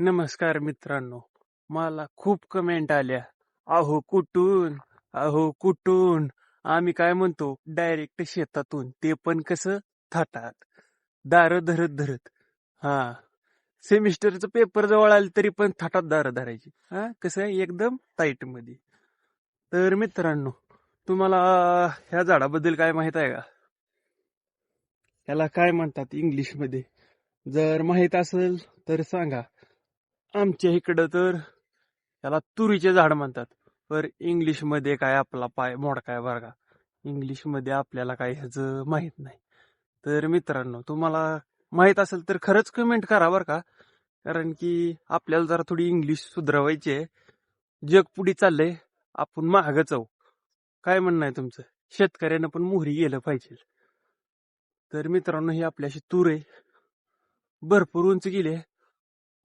नमस्कार मित्रांनो. मला खूप कमेंट आल्या, अहो कुठून, अहो कुठून. आम्ही काय म्हणतो, डायरेक्ट शेतातून, ते पण कसं, थाटात, दारं धरत धरत. हा, सेमिस्टरचं पेपर जवळ आले तरी पण थाटात दारं धरायची. हा, कसं आहे, एकदम टाईट मध्ये. तर मित्रांनो, तुम्हाला ह्या झाडाबद्दल काय माहित आहे का? याला काय म्हणतात इंग्लिश मध्ये? जर माहित असेल तर सांगा. आमच्या इकडं तर याला तुरीचे झाड म्हणतात. पर इंग्लिश मध्ये काय आपला पाय मोडकाय बरं का. इंग्लिश मध्ये आपल्याला काय ह्याचं माहित नाही. तर मित्रांनो, तुम्हाला माहित असेल तर खरंच कमेंट करा बरं का. कारण की आपल्याला जरा थोडी इंग्लिश सुधारायची आहे. जग पुढे चाललंय, आपण मागच आहो. काय म्हणणं आहे तुमचं? शेतकऱ्यानं पण मोहरी गेलं पाहिजे. तर मित्रांनो, ही आपल्याशी तूर आहे, भरपूर उंच गेली.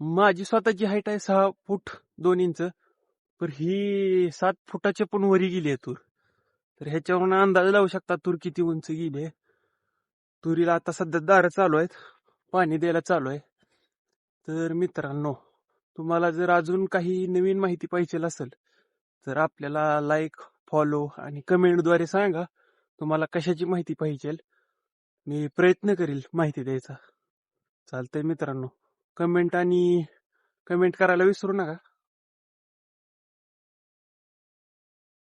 माझी स्वतःची हाईट आहे 6 फूट 2 इंच. तर ही 7 फुटाच्या पण वरी गेली आहे तूर. तर ह्याच्यावरून अंदाज लावू शकता तूर किती उंच गेली. तुरीला आता सध्या दारं चालू आहेत, पाणी द्यायला चालू आहे. तर मित्रांनो, तुम्हाला जर अजून काही नवीन माहिती पाहिजे असेल तर आपल्याला लाईक, फॉलो आणि कमेंटद्वारे सांगा तुम्हाला कशाची माहिती पाहिजे. मी प्रयत्न करील माहिती द्यायचा. चालतंय मित्रांनो, कमेंट करायला विसरू नका.